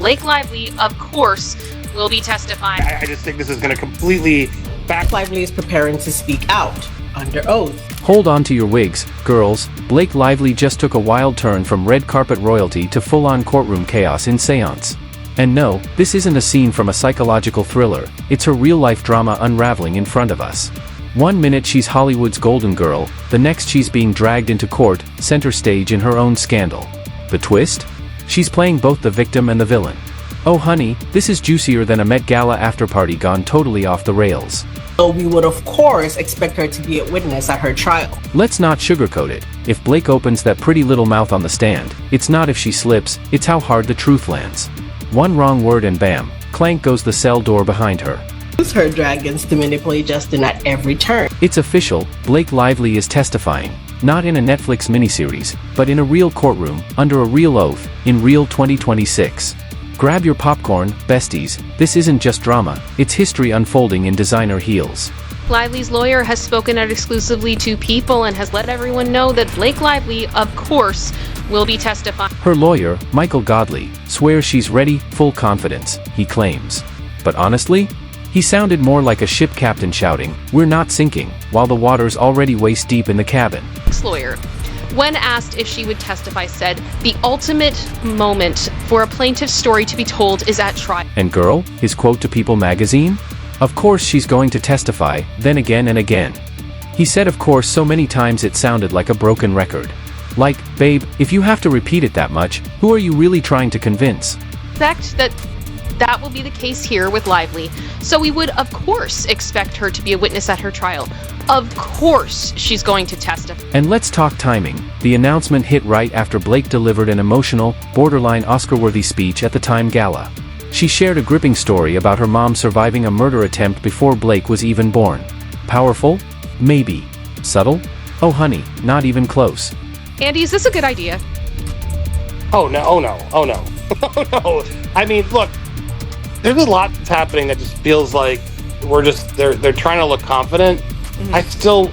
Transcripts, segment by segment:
Blake Lively, of course, will be testifying. I just think this is going to completely back. Lively is preparing to speak out under oath. Hold on to your wigs, girls. Blake Lively just took a wild turn from red carpet royalty to full-on courtroom chaos in Seance. And no, this isn't a scene from a psychological thriller, it's her real-life drama unraveling in front of us. One minute she's Hollywood's golden girl, the next she's being dragged into court, center stage in her own scandal. The twist? She's playing both the victim and the villain. Oh honey, this is juicier than a Met Gala afterparty gone totally off the rails. So we would of course expect her to be a witness at her trial. Let's not sugarcoat it. If Blake opens that pretty little mouth on the stand, it's not if she slips, it's how hard the truth lands. One wrong word and bam, clank goes the cell door behind her. Use her dragons to manipulate Justin at every turn. It's official, Blake Lively is testifying. Not in a Netflix miniseries, but in a real courtroom, under a real oath, in real 2026. Grab your popcorn, besties, this isn't just drama, it's history unfolding in designer heels. Lively's lawyer has spoken out exclusively to People and has let everyone know that Blake Lively, of course, will be testifying. Her lawyer, Michael Godley, swears she's ready, full confidence, he claims. But honestly? He sounded more like a ship captain shouting, "We're not sinking," while the water's already waist deep in the cabin. Lawyer, when asked if she would testify, said, "The ultimate moment for a plaintiff's story to be told is at trial." And girl, his quote to People magazine? Of course she's going to testify, then again and again. He said of course so many times it sounded like a broken record. Like, babe, if you have to repeat it that much, who are you really trying to convince? Expect that will be the case here with Lively, so we would of course expect her to be a witness at her trial. Of course she's going to testify. And let's talk timing. The announcement hit right after Blake delivered an emotional, borderline Oscar-worthy speech at the Time Gala. She shared a gripping story about her mom surviving a murder attempt before Blake was even born. Powerful? Maybe. Subtle? Oh honey, not even close. Andy, is this a good idea? Oh no, oh no, oh no. Oh no. I mean, look, there's a lot that's happening that just feels like they're trying to look confident. I still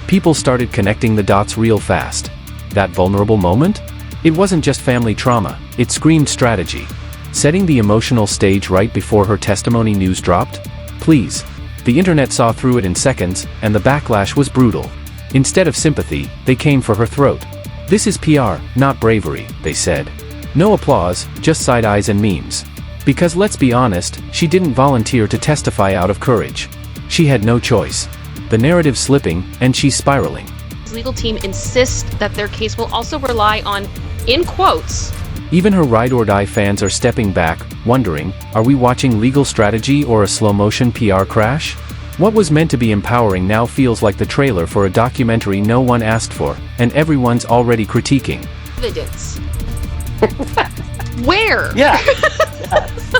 People started connecting the dots real fast. That vulnerable moment? It wasn't just family trauma, it screamed strategy. Setting the emotional stage right before her testimony news dropped? Please. The internet saw through it in seconds, and the backlash was brutal. Instead of sympathy, they came for her throat. This is PR, not bravery, they said. No applause, just side eyes and memes. Because let's be honest, she didn't volunteer to testify out of courage. She had no choice. The narrative's slipping, and she's spiraling. His legal team insists that their case will also rely on, in quotes. Even her ride-or-die fans are stepping back, wondering, are we watching legal strategy or a slow-motion PR crash? What was meant to be empowering now feels like the trailer for a documentary no one asked for, and everyone's already critiquing. Evidence. Where? Yeah.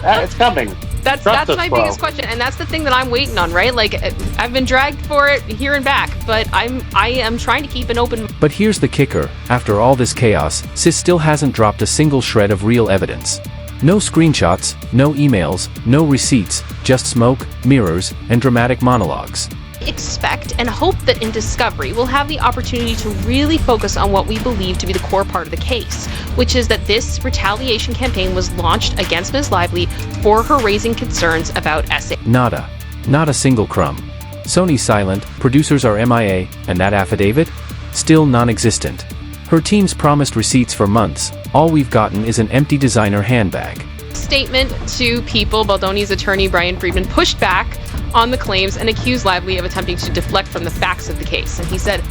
It's coming. That's my biggest question, and that's the thing that I'm waiting on, right? Like, I've been dragged for it here and back, but I am trying to keep an open. But here's the kicker, after all this chaos, Sis still hasn't dropped a single shred of real evidence. No screenshots, no emails, no receipts, just smoke, mirrors, and dramatic monologues. Expect and hope that in Discovery we'll have the opportunity to really focus on what we believe to be the core part of the case, which is that this retaliation campaign was launched against Ms. Lively for her raising concerns about SA. Nada. Not a single crumb. Sony's silent, producers are MIA, and that affidavit? Still non-existent. Her team's promised receipts for months, all we've gotten is an empty designer handbag. Statement to People, Baldoni's attorney Brian Friedman pushed back on the claims and accused Lively of attempting to deflect from the facts of the case. And he said,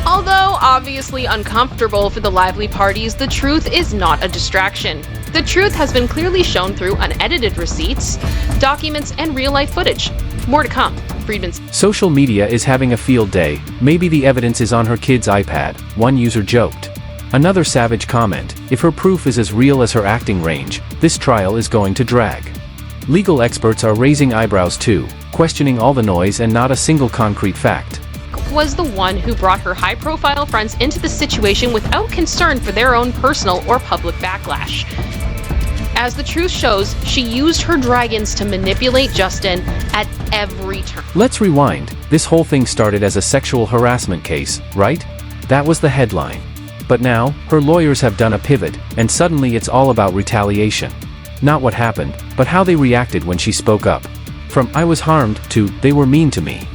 although obviously uncomfortable for the Lively parties, the truth is not a distraction. The truth has been clearly shown through unedited receipts, documents, and real-life footage. More to come, Friedman said. Social media is having a field day. Maybe the evidence is on her kid's iPad, one user joked. Another savage comment, if her proof is as real as her acting range, this trial is going to drag. Legal experts are raising eyebrows too, questioning all the noise and not a single concrete fact. Was the one who brought her high-profile friends into the situation without concern for their own personal or public backlash. As the truth shows, she used her dragons to manipulate Justin at every turn. Let's rewind. This whole thing started as a sexual harassment case, right? That was the headline. But now, her lawyers have done a pivot, and suddenly it's all about retaliation. Not what happened, but how they reacted when she spoke up. From "I was harmed" to "they were mean to me."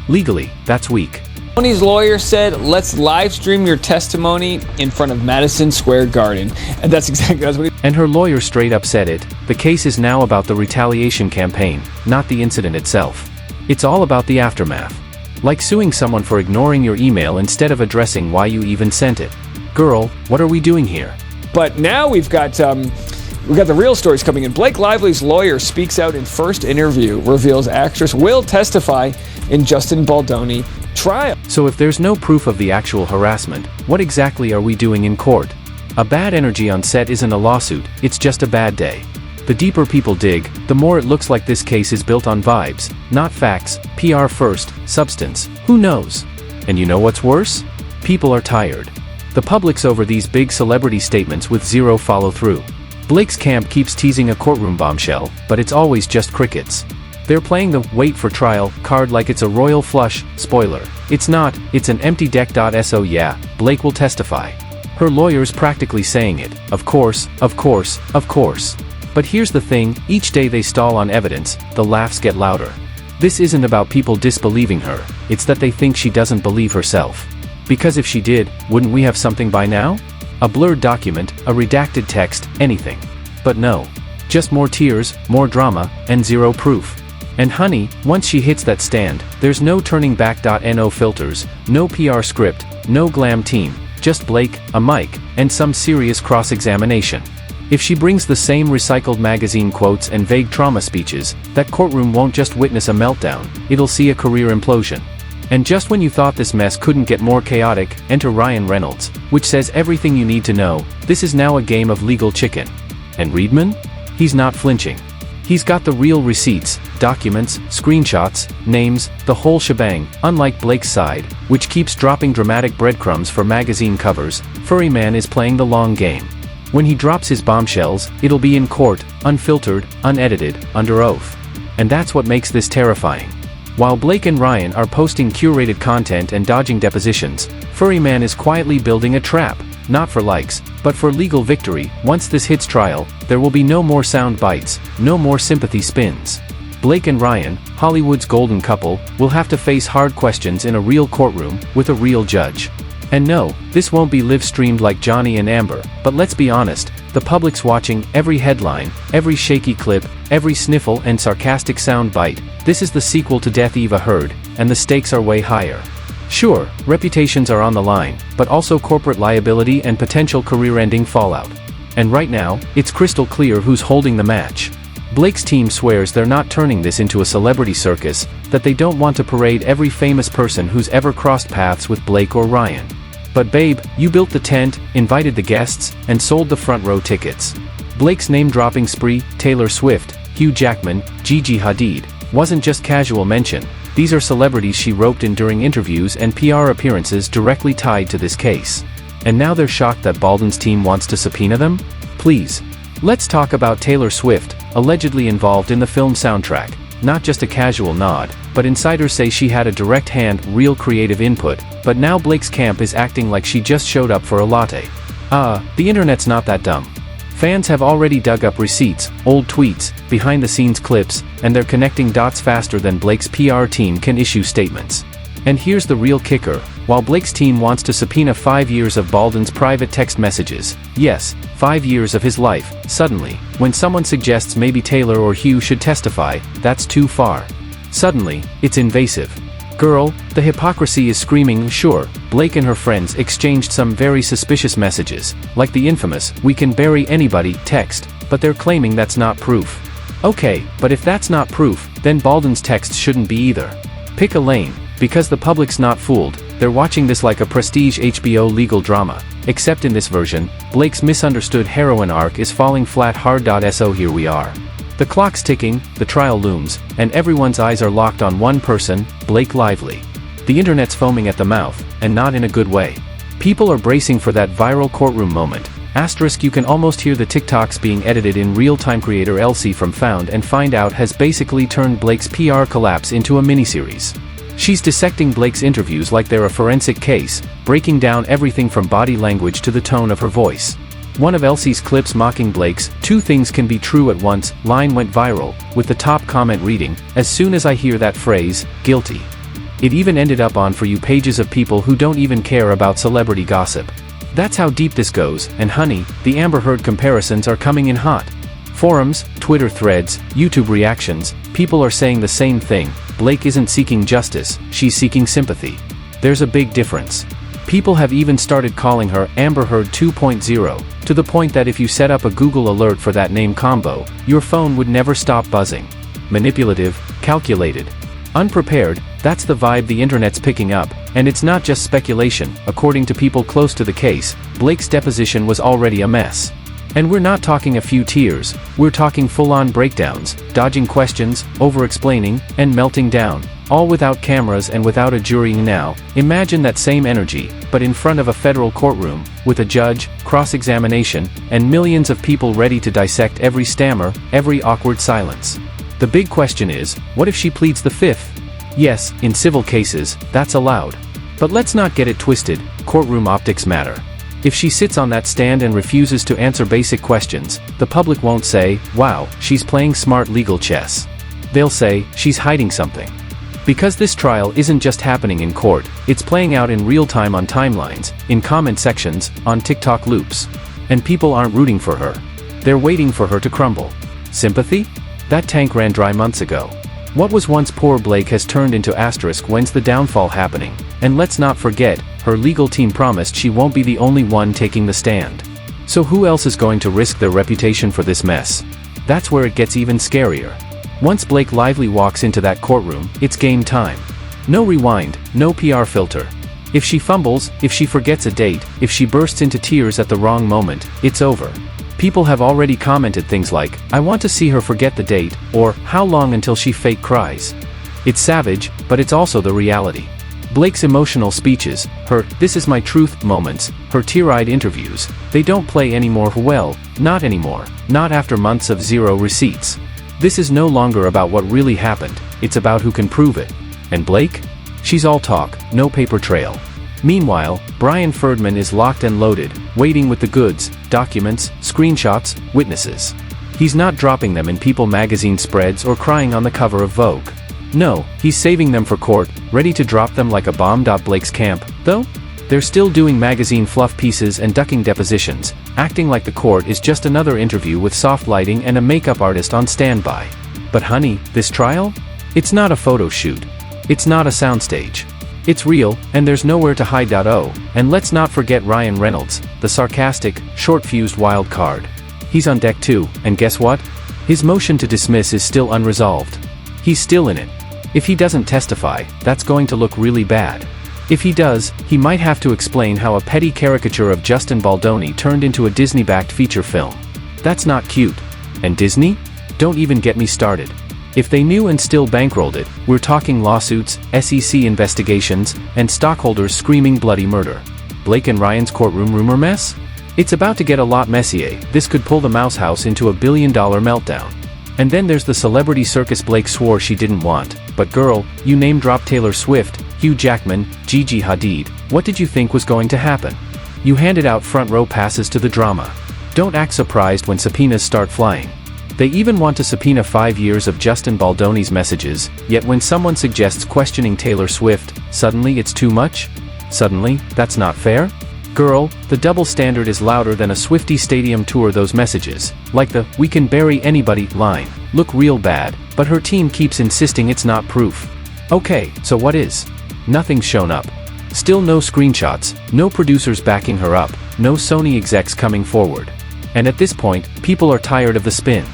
Legally, that's weak. Tony's lawyer said, "Let's live stream your testimony in front of Madison Square Garden." And that's what he... And her lawyer straight up said it. The case is now about the retaliation campaign, not the incident itself. It's all about the aftermath. Like suing someone for ignoring your email instead of addressing why you even sent it. Girl, what are we doing here? But now we've got the real stories coming in. Blake Lively's lawyer speaks out in first interview, reveals actress will testify in Justin Baldoni trial. So if there's no proof of the actual harassment, what exactly are we doing in court? A bad energy on set isn't a lawsuit, it's just a bad day. The deeper people dig, the more it looks like this case is built on vibes, not facts, PR first, substance, who knows? And you know what's worse? People are tired. The public's over these big celebrity statements with zero follow-through. Blake's camp keeps teasing a courtroom bombshell, but it's always just crickets. They're playing the "wait for trial" card like it's a royal flush. Spoiler. It's not, it's an empty deck. So yeah, Blake will testify. Her lawyer's practically saying it. Of course, of course, of course. But here's the thing, each day they stall on evidence, the laughs get louder. This isn't about people disbelieving her, it's that they think she doesn't believe herself. Because if she did, wouldn't we have something by now? A blurred document, a redacted text, anything. But no. Just more tears, more drama, and zero proof. And honey, once she hits that stand, there's no turning back. No filters, no PR script, no glam team, just Blake, a mic, and some serious cross-examination. If she brings the same recycled magazine quotes and vague trauma speeches, that courtroom won't just witness a meltdown, it'll see a career implosion. And just when you thought this mess couldn't get more chaotic, enter Ryan Reynolds, which says everything you need to know. This is now a game of legal chicken. And Reedman? He's not flinching. He's got the real receipts, documents, screenshots, names, the whole shebang. Unlike Blake's side, which keeps dropping dramatic breadcrumbs for magazine covers, Furry Man is playing the long game. When he drops his bombshells, it'll be in court, unfiltered, unedited, under oath. And that's what makes this terrifying. While Blake and Ryan are posting curated content and dodging depositions, Furry Man is quietly building a trap, not for likes, but for legal victory. Once this hits trial, there will be no more sound bites, no more sympathy spins. Blake and Ryan, Hollywood's golden couple, will have to face hard questions in a real courtroom, with a real judge. And no, this won't be live-streamed like Johnny and Amber, but let's be honest, the public's watching every headline, every shaky clip, every sniffle and sarcastic sound bite. This is the sequel to Death Eva Heard, and the stakes are way higher. Sure, reputations are on the line, but also corporate liability and potential career-ending fallout. And right now, it's crystal clear who's holding the match. Blake's team swears they're not turning this into a celebrity circus, that they don't want to parade every famous person who's ever crossed paths with Blake or Ryan. But babe, you built the tent, invited the guests, and sold the front row tickets. Blake's name-dropping spree, Taylor Swift, Hugh Jackman, Gigi Hadid, wasn't just casual mention. These are celebrities she roped in during interviews and PR appearances directly tied to this case. And now they're shocked that Baldwin's team wants to subpoena them? Please. Let's talk about Taylor Swift, allegedly involved in the film soundtrack. Not just a casual nod, but insiders say she had a direct hand, real creative input, but now Blake's camp is acting like she just showed up for a latte. The internet's not that dumb. Fans have already dug up receipts, old tweets, behind-the-scenes clips, and they're connecting dots faster than Blake's PR team can issue statements. And here's the real kicker, while Blake's team wants to subpoena 5 years of Baldwin's private text messages, yes, 5 years of his life, suddenly, when someone suggests maybe Taylor or Hugh should testify, that's too far. Suddenly, it's invasive. Girl, the hypocrisy is screaming. Sure, Blake and her friends exchanged some very suspicious messages, like the infamous "we can bury anybody" text, but they're claiming that's not proof. Okay, but if that's not proof, then Baldwin's text shouldn't be either. Pick a lane, because the public's not fooled, they're watching this like a prestige HBO legal drama, except in this version, Blake's misunderstood heroine arc is falling flat hard. So here we are. The clock's ticking, the trial looms, and everyone's eyes are locked on one person, Blake Lively. The internet's foaming at the mouth, and not in a good way. People are bracing for that viral courtroom moment. Asterisk, you can almost hear the TikToks being edited in real time. Creator Elsie from Found and Find Out has basically turned Blake's PR collapse into a miniseries. She's dissecting Blake's interviews like they're a forensic case, breaking down everything from body language to the tone of her voice. One of Elsie's clips mocking Blake's "two things can be true at once" line went viral, with the top comment reading, "As soon as I hear that phrase, guilty." It even ended up on For You pages of people who don't even care about celebrity gossip. That's how deep this goes, and honey, the Amber Heard comparisons are coming in hot. Forums, Twitter threads, YouTube reactions, people are saying the same thing: Blake isn't seeking justice, she's seeking sympathy. There's a big difference. People have even started calling her Amber Heard 2.0, to the point that if you set up a Google alert for that name combo, your phone would never stop buzzing. Manipulative, calculated, unprepared, that's the vibe the internet's picking up, and it's not just speculation. According to people close to the case, Blake's deposition was already a mess. And we're not talking a few tears, we're talking full-on breakdowns, dodging questions, over-explaining, and melting down, all without cameras and without a jury. Now, imagine that same energy, but in front of a federal courtroom, with a judge, cross-examination, and millions of people ready to dissect every stammer, every awkward silence. The big question is, what if she pleads the fifth? Yes, in civil cases, that's allowed. But let's not get it twisted, courtroom optics matter. If she sits on that stand and refuses to answer basic questions, the public won't say, "Wow, she's playing smart legal chess." They'll say, "She's hiding something." Because this trial isn't just happening in court, it's playing out in real time on timelines, in comment sections, on TikTok loops. And people aren't rooting for her. They're waiting for her to crumble. Sympathy? That tank ran dry months ago. What was once poor Blake has turned into asterisk. When's the downfall happening? And let's not forget, her legal team promised she won't be the only one taking the stand. So who else is going to risk their reputation for this mess? That's where it gets even scarier. Once Blake Lively walks into that courtroom, it's game time. No rewind, no PR filter. If she fumbles, if she forgets a date, if she bursts into tears at the wrong moment, it's over. People have already commented things like, "I want to see her forget the date," or "How long until she fake cries?" It's savage, but it's also the reality. Blake's emotional speeches, her "this is my truth" moments, her tear-eyed interviews, they don't play anymore. Well, not anymore, not after months of zero receipts. This is no longer about what really happened, it's about who can prove it. And Blake? She's all talk, no paper trail. Meanwhile, Brian Ferdman is locked and loaded, waiting with the goods, documents, screenshots, witnesses. He's not dropping them in People magazine spreads or crying on the cover of Vogue. No, he's saving them for court, ready to drop them like a bomb. Blake's camp, though? They're still doing magazine fluff pieces and ducking depositions, acting like the court is just another interview with soft lighting and a makeup artist on standby. But honey, this trial? It's not a photo shoot. It's not a soundstage. It's real, and there's nowhere to hide. Oh, and let's not forget Ryan Reynolds, the sarcastic, short-fused wild card. He's on deck too, and guess what? His motion to dismiss is still unresolved. He's still in it. If he doesn't testify, that's going to look really bad. If he does, he might have to explain how a petty caricature of Justin Baldoni turned into a Disney-backed feature film. That's not cute. And Disney? Don't even get me started. If they knew and still bankrolled it, we're talking lawsuits, SEC investigations, and stockholders screaming bloody murder. Blake and Ryan's courtroom rumor mess? It's about to get a lot messier. This could pull the Mouse House into a billion-dollar meltdown. And then there's the celebrity circus Blake swore she didn't want. But girl, you name-dropped Taylor Swift, Hugh Jackman, Gigi Hadid. What did you think was going to happen? You handed out front-row passes to the drama. Don't act surprised when subpoenas start flying. They even want to subpoena 5 years of Justin Baldoni's messages, yet when someone suggests questioning Taylor Swift, suddenly it's too much? Suddenly, that's not fair? Girl, the double standard is louder than a Swiftie stadium tour. Those messages, like the "we can bury anybody" line, look real bad, but her team keeps insisting it's not proof. Okay, so what is? Nothing's shown up. Still no screenshots, no producers backing her up, no Sony execs coming forward. And at this point, people are tired of the spin.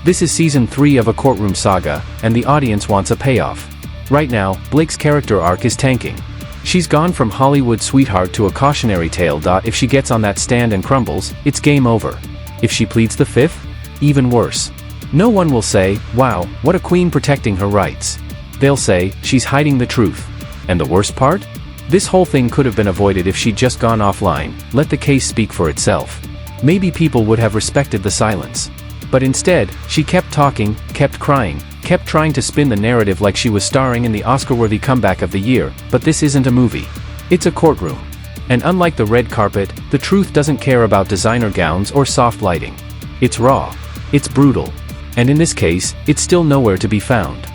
This is season 3 of a courtroom saga, and the audience wants a payoff. Right now, Blake's character arc is tanking. She's gone from Hollywood sweetheart to a cautionary tale. If she gets on that stand and crumbles, it's game over. If she pleads the fifth? Even worse. No one will say, "Wow, what a queen protecting her rights." They'll say, "She's hiding the truth." And the worst part? This whole thing could have been avoided if she'd just gone offline, let the case speak for itself. Maybe people would have respected the silence. But instead, she kept talking, kept crying, kept trying to spin the narrative like she was starring in the Oscar-worthy comeback of the year. But this isn't a movie. It's a courtroom. And unlike the red carpet, the truth doesn't care about designer gowns or soft lighting. It's raw. It's brutal. And in this case, it's still nowhere to be found.